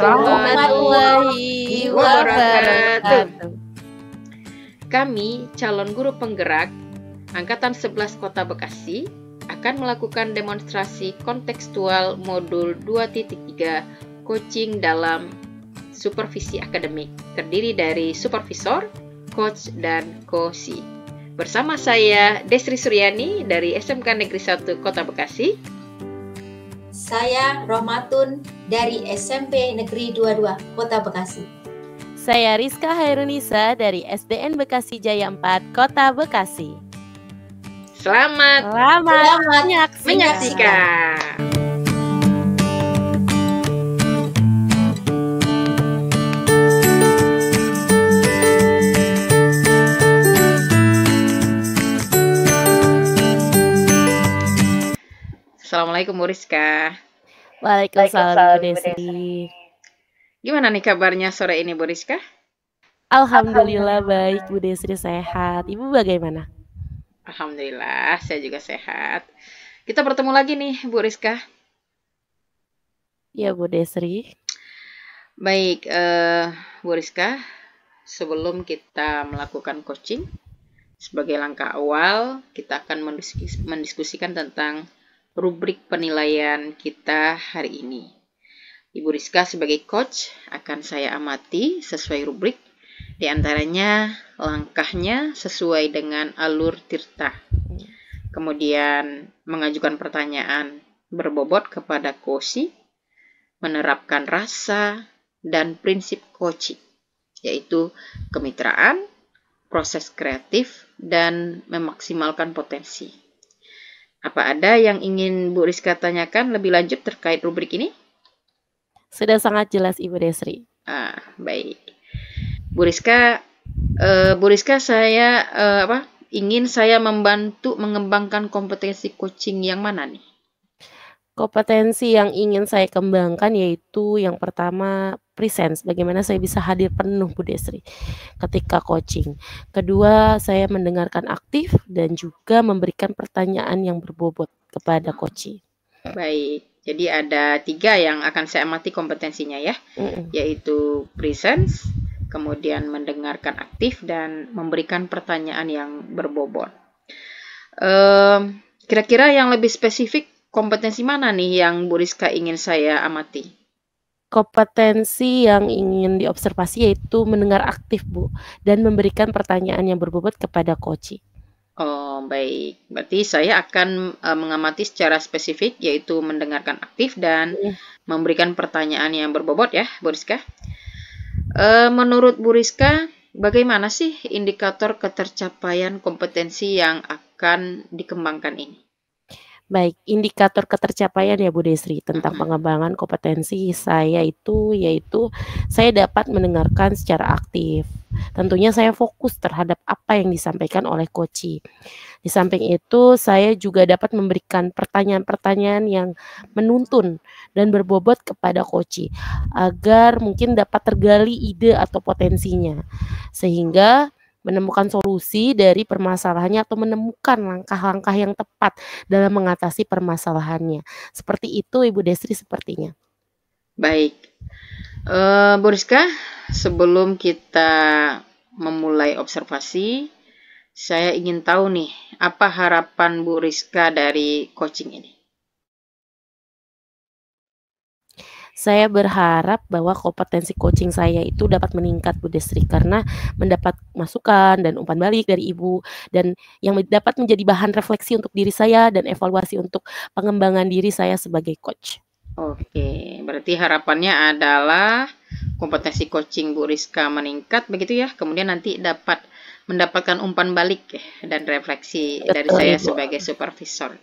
warahmatullahi wabarakatuh. wabarakatuh. Kami, calon guru penggerak Angkatan 11 Kota Bekasi, akan melakukan demonstrasi kontekstual modul 2.3 coaching dalam supervisi akademik, terdiri dari supervisor, coach, dan co-si. Bersama saya, Desri Suryani dari SMK Negeri 1 Kota Bekasi. Saya Rohmatun dari SMP Negeri 22 Kota Bekasi. Saya Rizka Hairunisa dari SDN Bekasi Jaya 4 Kota Bekasi. Selamat menyaksikan. Assalamualaikum Bu Rizka. Waalaikumsalam Bu Desri. Gimana nih kabarnya sore ini Bu Rizka? Alhamdulillah baik Bu Desri, sehat. Ibu bagaimana? Alhamdulillah saya juga sehat. Kita bertemu lagi nih Bu Rizka. Ya Bu Desri. Baik Bu Rizka, sebelum kita melakukan coaching, sebagai langkah awal kita akan mendiskusikan tentang rubrik penilaian kita hari ini. Ibu Rizka sebagai coach akan saya amati sesuai rubrik, di antaranya langkahnya sesuai dengan alur tirta. Kemudian mengajukan pertanyaan berbobot kepada co-si, menerapkan rasa dan prinsip coaching, yaitu kemitraan, proses kreatif, dan memaksimalkan potensi. Apa ada yang ingin Bu Rizka tanyakan lebih lanjut terkait rubrik ini? Sudah sangat jelas Ibu Desri. Baik. Bu Rizka, saya ingin saya membantu mengembangkan kompetensi coaching yang mana nih? Kompetensi yang ingin saya kembangkan yaitu yang pertama presence, bagaimana saya bisa hadir penuh Bu Desri ketika coaching. Kedua, saya mendengarkan aktif dan juga memberikan pertanyaan yang berbobot kepada coaching. Baik, jadi ada 3 yang akan saya amati kompetensinya ya, yaitu presence, kemudian mendengarkan aktif, dan memberikan pertanyaan yang berbobot. Kira-kira yang lebih spesifik, kompetensi mana nih yang Bu Rizka ingin saya amati? Kompetensi yang ingin diobservasi yaitu mendengar aktif Bu, dan memberikan pertanyaan yang berbobot kepada coaching. Oh baik, berarti saya akan mengamati secara spesifik yaitu mendengarkan aktif dan memberikan pertanyaan yang berbobot ya Bu Rizka. Menurut Bu Rizka, bagaimana sih indikator ketercapaian kompetensi yang akan dikembangkan ini? Baik, indikator ketercapaian ya Bu Desri tentang pengembangan kompetensi saya yaitu saya dapat mendengarkan secara aktif. Tentunya saya fokus terhadap apa yang disampaikan oleh coaching. Di samping itu saya juga dapat memberikan pertanyaan-pertanyaan yang menuntun dan berbobot kepada coaching agar mungkin dapat tergali ide atau potensinya, sehingga menemukan solusi dari permasalahannya atau menemukan langkah-langkah yang tepat dalam mengatasi permasalahannya. Seperti itu Ibu Desri sepertinya. Baik, Bu Rizka, sebelum kita memulai observasi, saya ingin tahu nih, apa harapan Bu Rizka dari coaching ini? Saya berharap bahwa kompetensi coaching saya itu dapat meningkat Bu Desri karena mendapat masukan dan umpan balik dari Ibu, dan yang dapat menjadi bahan refleksi untuk diri saya dan evaluasi untuk pengembangan diri saya sebagai coach. Oke, berarti harapannya adalah kompetensi coaching Bu Rizka meningkat begitu ya, kemudian nanti dapat mendapatkan umpan balik dan refleksi dari saya sebagai supervisor.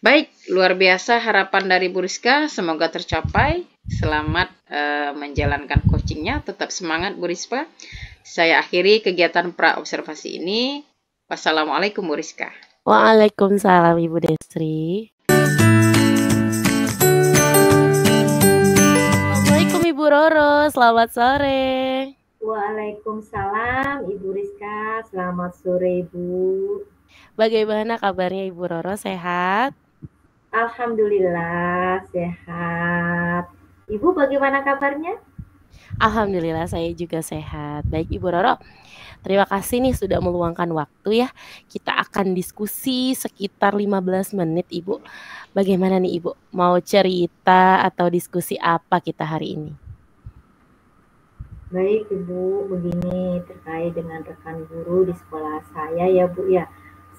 Baik, luar biasa harapan dari Bu Rizka, semoga tercapai. Selamat menjalankan coachingnya, tetap semangat Bu Rizka. Saya akhiri kegiatan pra-observasi ini. Wassalamualaikum Bu Rizka. Waalaikumsalam Ibu Desri. Assalamualaikum Ibu Roro, selamat sore. Waalaikumsalam Ibu Rizka, selamat sore Ibu. Bagaimana kabarnya Ibu Roro, sehat? Alhamdulillah sehat. Ibu bagaimana kabarnya? Alhamdulillah saya juga sehat. Baik Ibu Roro, terima kasih nih sudah meluangkan waktu ya. Kita akan diskusi sekitar 15 menit Ibu. Bagaimana nih Ibu? Mau cerita atau diskusi apa kita hari ini? Baik Ibu, begini terkait dengan rekan guru di sekolah saya ya Bu ya.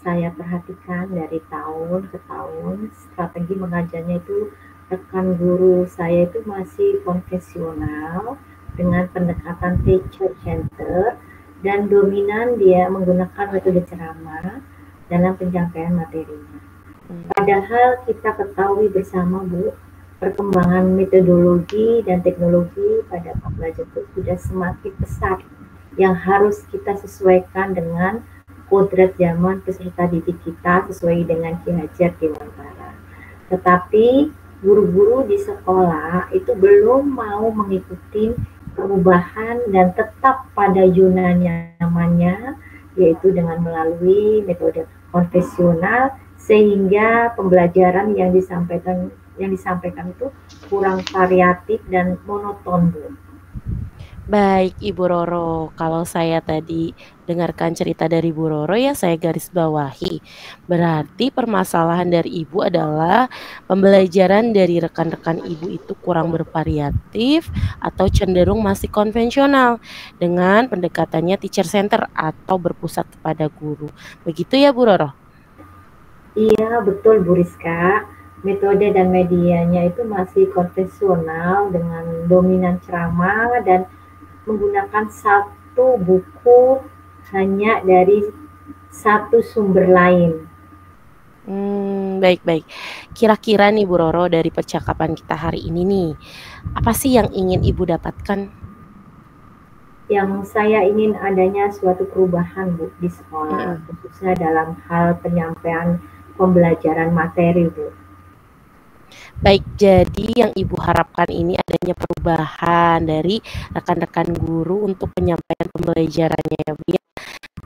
Saya perhatikan dari tahun ke tahun strategi mengajarnya itu rekan guru saya itu masih konvensional dengan pendekatan teacher center dan dominan dia menggunakan metode ceramah dalam penyampaian materinya. Padahal kita ketahui bersama Bu, perkembangan metodologi dan teknologi pada pembelajaran itu sudah semakin pesat yang harus kita sesuaikan dengan kodrat zaman peserta didik kita sesuai dengan Ki Hajar Dewantara. Tetapi guru-guru di sekolah itu belum mau mengikuti perubahan dan tetap pada zona nyamannya, yaitu dengan melalui metode konvensional sehingga pembelajaran yang disampaikan itu kurang variatif dan monoton, Bu. Baik Ibu Roro, kalau saya tadi dengarkan cerita dari Bu Roro ya saya garis bawahi. Berarti permasalahan dari Ibu adalah pembelajaran dari rekan-rekan Ibu itu kurang bervariatif atau cenderung masih konvensional dengan pendekatannya teacher center atau berpusat kepada guru. Begitu ya Bu Roro? Iya, betul Bu Rizka. Metode dan medianya itu masih konvensional dengan dominan ceramah dan menggunakan satu buku hanya dari satu sumber lain. Baik-baik. Kira-kira nih Bu Roro dari percakapan kita hari ini nih, apa sih yang ingin Ibu dapatkan? Yang saya ingin adanya suatu perubahan Bu di sekolah, khususnya dalam hal penyampaian pembelajaran materi Bu. Baik, jadi yang Ibu harapkan ini adanya perubahan dari rekan-rekan guru untuk penyampaian pembelajarannya ya Bu ya.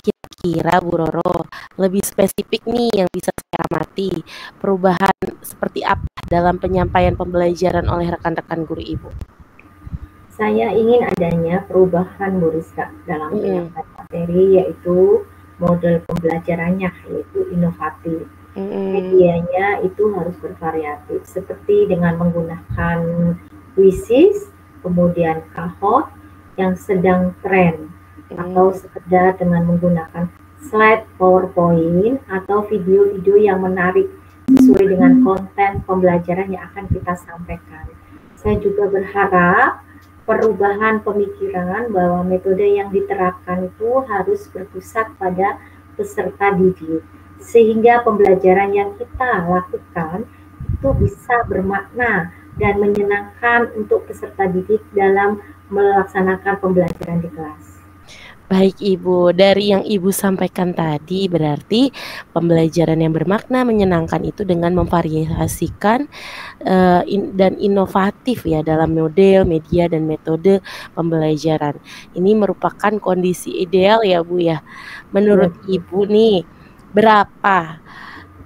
Kira-kira Bu Roro lebih spesifik nih yang bisa saya amati, perubahan seperti apa dalam penyampaian pembelajaran oleh rekan-rekan guru Ibu? Saya ingin adanya perubahan Bu Rizka dalam penyampaian materi, yaitu model pembelajarannya yaitu inovatif. Medianya itu harus bervariatif seperti dengan menggunakan quizzes, kemudian Kahoot yang sedang tren, atau sekedar dengan menggunakan slide PowerPoint atau video-video yang menarik sesuai dengan konten pembelajaran yang akan kita sampaikan. Saya juga berharap perubahan pemikiran bahwa metode yang diterapkan itu harus berpusat pada peserta didik, sehingga pembelajaran yang kita lakukan itu bisa bermakna dan menyenangkan untuk peserta didik dalam melaksanakan pembelajaran di kelas. Baik Ibu, dari yang Ibu sampaikan tadi berarti pembelajaran yang bermakna menyenangkan itu dengan memvariasikan dan inovatif ya dalam model, media, dan metode pembelajaran. Ini merupakan kondisi ideal ya Bu ya. Menurut Ibu nih, berapa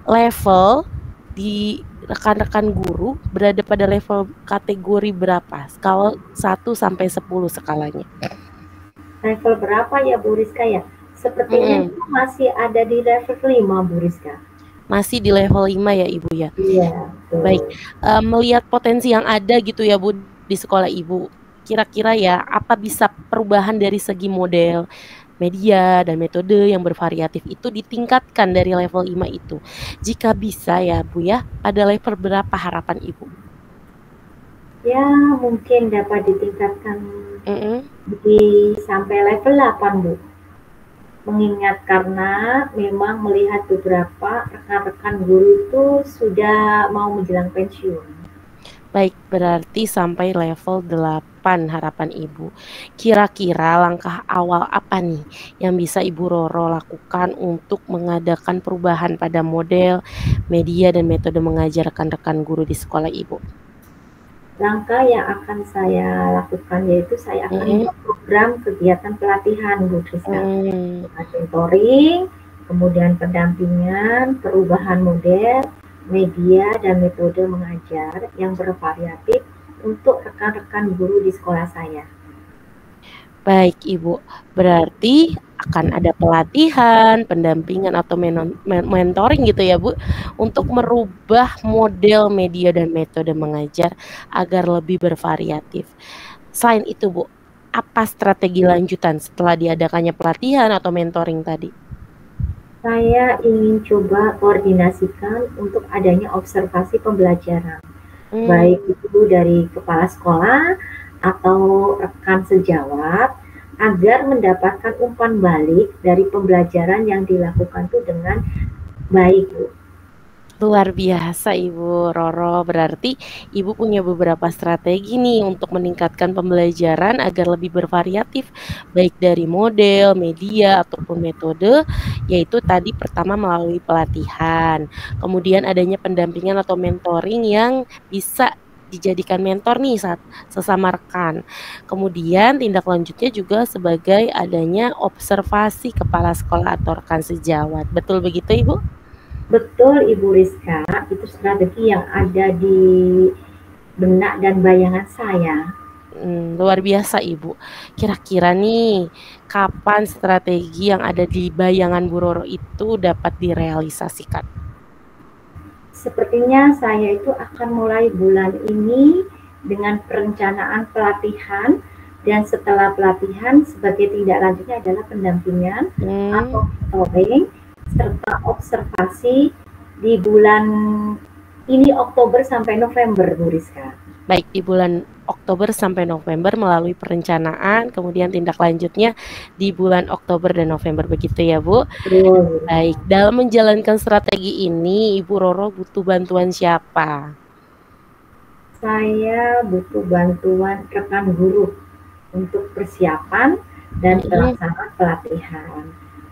level di rekan-rekan guru berada pada level kategori berapa? Skala 1 sampai 10 skalanya. Level berapa ya Bu Rizka ya? Sepertinya masih ada di level 5 Bu Rizka. Masih di level 5 ya Ibu ya? Iya. Baik, melihat potensi yang ada gitu ya Bu di sekolah Ibu, kira-kira ya apa bisa perubahan dari segi model, media, dan metode yang bervariatif itu ditingkatkan dari level 5 itu? Jika bisa ya Bu ya, pada level berapa harapan Ibu? Ya mungkin dapat ditingkatkan sampai level 8 Bu. Mengingat karena memang melihat beberapa rekan-rekan guru itu sudah mau menjelang pensiun. Baik, berarti sampai level 8 harapan Ibu. Kira-kira langkah awal apa nih yang bisa Ibu Roro lakukan untuk mengadakan perubahan pada model, media, dan metode mengajar rekan-rekan guru di sekolah Ibu? Langkah yang akan saya lakukan yaitu saya akan program kegiatan pelatihan Bu Rizka. Mentoring, kemudian pendampingan, perubahan model, media, dan metode mengajar yang bervariatif untuk rekan-rekan guru di sekolah saya. Baik Ibu, berarti akan ada pelatihan, pendampingan atau mentoring gitu ya Bu, untuk merubah model media dan metode mengajar agar lebih bervariatif. Selain itu Bu, apa strategi lanjutan setelah diadakannya pelatihan atau mentoring tadi? Saya ingin coba koordinasikan untuk adanya observasi pembelajaran, baik itu dari kepala sekolah atau rekan sejawat, agar mendapatkan umpan balik dari pembelajaran yang dilakukan itu dengan baik, Bu. Luar biasa Ibu Roro, berarti Ibu punya beberapa strategi nih untuk meningkatkan pembelajaran agar lebih bervariatif, baik dari model, media, ataupun metode, yaitu tadi pertama melalui pelatihan, kemudian adanya pendampingan atau mentoring yang bisa dijadikan mentor nih saat sesama rekan. Kemudian tindak lanjutnya juga sebagai adanya observasi kepala sekolah atau rekan sejawat. Betul begitu Ibu? Betul Ibu Rizka, itu strategi yang ada di benak dan bayangan saya. Luar biasa Ibu. Kira-kira nih, kapan strategi yang ada di bayangan Bu Roro itu dapat direalisasikan? Sepertinya saya itu akan mulai bulan ini dengan perencanaan pelatihan, dan setelah pelatihan sebagai tindak lanjutnya adalah pendampingan atau mentoring serta observasi di bulan ini Oktober sampai November, Bu Rizka. Baik, di bulan Oktober sampai November melalui perencanaan, kemudian tindak lanjutnya di bulan Oktober dan November, begitu ya Bu? Betul. Baik, dalam menjalankan strategi ini Ibu Roro butuh bantuan siapa? Saya butuh bantuan rekan guru untuk persiapan dan pelaksanaan pelatihan.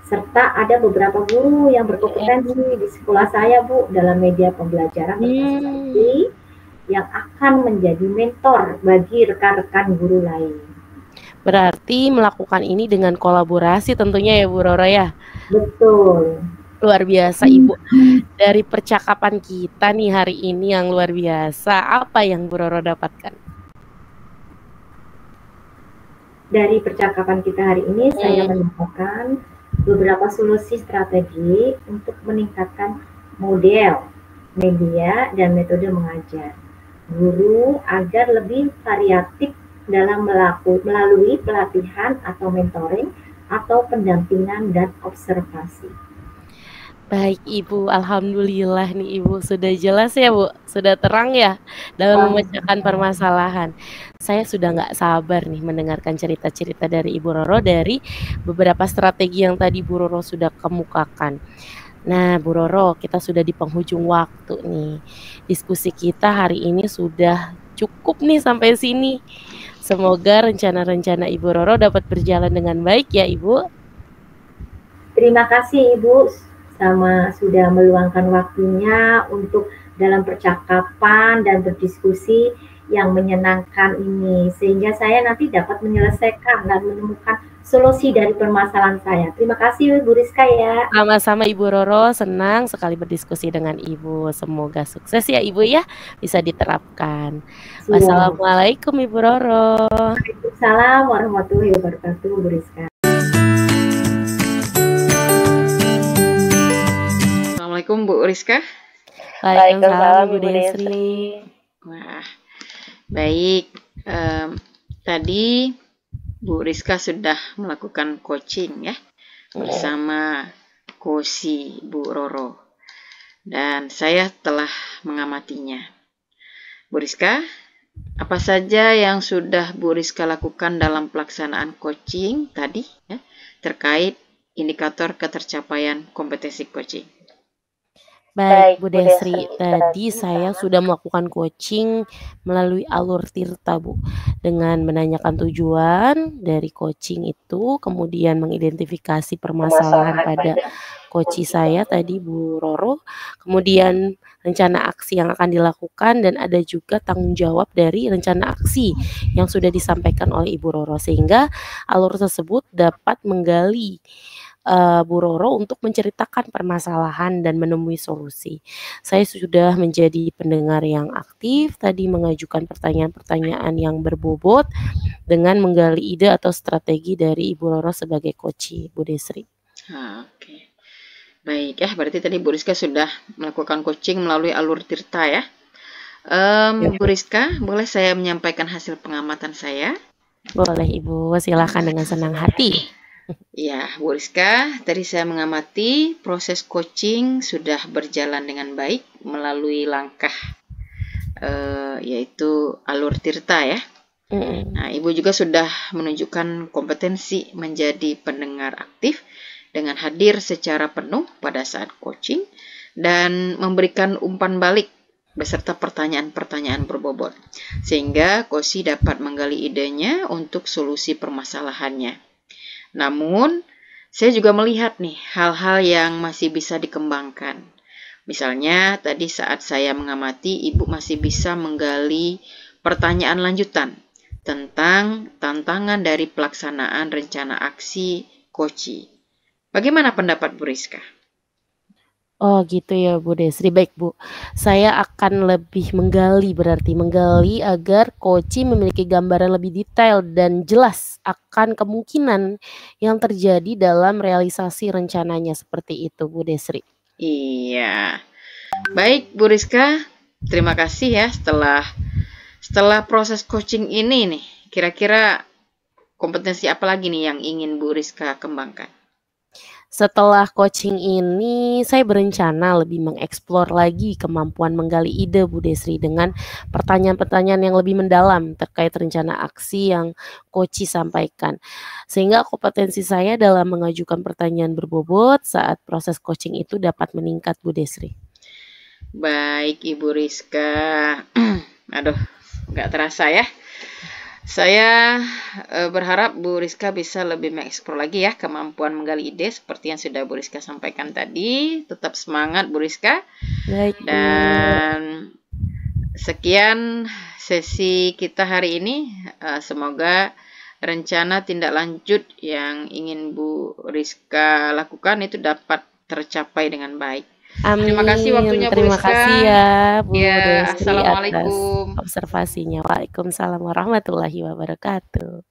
Serta ada beberapa guru yang berkompetensi di sekolah saya, Bu, dalam media pembelajaran berprestasi yang akan menjadi mentor bagi rekan-rekan guru lain. Berarti melakukan ini dengan kolaborasi tentunya ya Bu Roro ya? Betul. Luar biasa Ibu. Dari percakapan kita nih hari ini yang luar biasa, apa yang Bu Roro dapatkan? Dari percakapan kita hari ini saya menemukan beberapa solusi strategi untuk meningkatkan model, media, dan metode mengajar guru agar lebih variatif dalam melalui pelatihan atau mentoring atau pendampingan dan observasi. Baik Ibu, alhamdulillah nih Ibu, sudah jelas ya Bu, sudah terang ya dalam memecahkan permasalahan. Saya sudah nggak sabar nih mendengarkan cerita-cerita dari Ibu Roro dari beberapa strategi yang tadi Bu Roro sudah kemukakan. Nah Bu Roro, kita sudah di penghujung waktu nih. Diskusi kita hari ini sudah cukup nih sampai sini. Semoga rencana-rencana Ibu Roro dapat berjalan dengan baik ya Ibu. Terima kasih Ibu sama sudah meluangkan waktunya untuk dalam percakapan dan berdiskusi yang menyenangkan ini, sehingga saya nanti dapat menyelesaikan dan menemukan solusi dari permasalahan saya. Terima kasih Bu Rizka ya. Sama-sama Ibu Roro, senang sekali berdiskusi dengan Ibu. Semoga sukses ya Ibu ya, bisa diterapkan. Wassalamualaikum Ibu Roro. Waalaikumsalam warahmatullahi wabarakatuh Bu Rizka. Assalamualaikum Bu Rizka. Waalaikumsalam Bu Desri. Wah, baik. Tadi Bu Rizka sudah melakukan coaching ya bersama Kosi Bu Roro, dan saya telah mengamatinya. Bu Rizka, apa saja yang sudah Bu Rizka lakukan dalam pelaksanaan coaching tadi ya, terkait indikator ketercapaian kompetensi coaching? Baik Bu Desri, tadi saya sudah melakukan coaching melalui alur Tirta Bu, dengan menanyakan tujuan dari coaching itu, kemudian mengidentifikasi permasalahan pada coach saya tadi Bu Roro, kemudian rencana aksi yang akan dilakukan, dan ada juga tanggung jawab dari rencana aksi yang sudah disampaikan oleh Ibu Roro, sehingga alur tersebut dapat menggali Bu Roro untuk menceritakan permasalahan dan menemui solusi. Saya sudah menjadi pendengar yang aktif, tadi mengajukan pertanyaan-pertanyaan yang berbobot dengan menggali ide atau strategi dari Ibu Roro sebagai coach, Bu Desri. Oke. Baik ya, berarti tadi Bu Rizka sudah melakukan coaching melalui alur Tirta ya. Bu Rizka, boleh saya menyampaikan hasil pengamatan saya? Boleh Ibu, silakan dengan senang hati. Ya, Bu Rizka, tadi saya mengamati proses coaching sudah berjalan dengan baik melalui langkah yaitu alur Tirta ya. Nah, Ibu juga sudah menunjukkan kompetensi menjadi pendengar aktif dengan hadir secara penuh pada saat coaching dan memberikan umpan balik beserta pertanyaan-pertanyaan berbobot, sehingga Kosi dapat menggali idenya untuk solusi permasalahannya. Namun, saya juga melihat nih hal-hal yang masih bisa dikembangkan. Misalnya, tadi saat saya mengamati, Ibu masih bisa menggali pertanyaan lanjutan tentang tantangan dari pelaksanaan rencana aksi Koci. Bagaimana pendapat Bu Rizka? Oh gitu ya Bu Desri. Baik Bu, saya akan lebih menggali agar coach memiliki gambaran lebih detail dan jelas akan kemungkinan yang terjadi dalam realisasi rencananya, seperti itu Bu Desri. Iya. Baik Bu Rizka, terima kasih ya setelah proses coaching ini nih, kira-kira kompetensi apa lagi nih yang ingin Bu Rizka kembangkan? Setelah coaching ini, saya berencana lebih mengeksplor lagi kemampuan menggali ide Bu Desri dengan pertanyaan-pertanyaan yang lebih mendalam terkait rencana aksi yang coach sampaikan. Sehingga kompetensi saya dalam mengajukan pertanyaan berbobot saat proses coaching itu dapat meningkat Bu Desri. Baik Ibu Rizka. Aduh, nggak terasa ya. Saya berharap Bu Rizka bisa lebih mengeksplor lagi ya kemampuan menggali ide seperti yang sudah Bu Rizka sampaikan tadi. Tetap semangat Bu Rizka. Baik, dan sekian sesi kita hari ini. Semoga rencana tindak lanjut yang ingin Bu Rizka lakukan itu dapat tercapai dengan baik. Amin. Terima kasih waktunya Bu Terima Rizka. kasih ya Bu Desri Assalamualaikum. atas observasinya. Waalaikumsalam warahmatullahi wabarakatuh.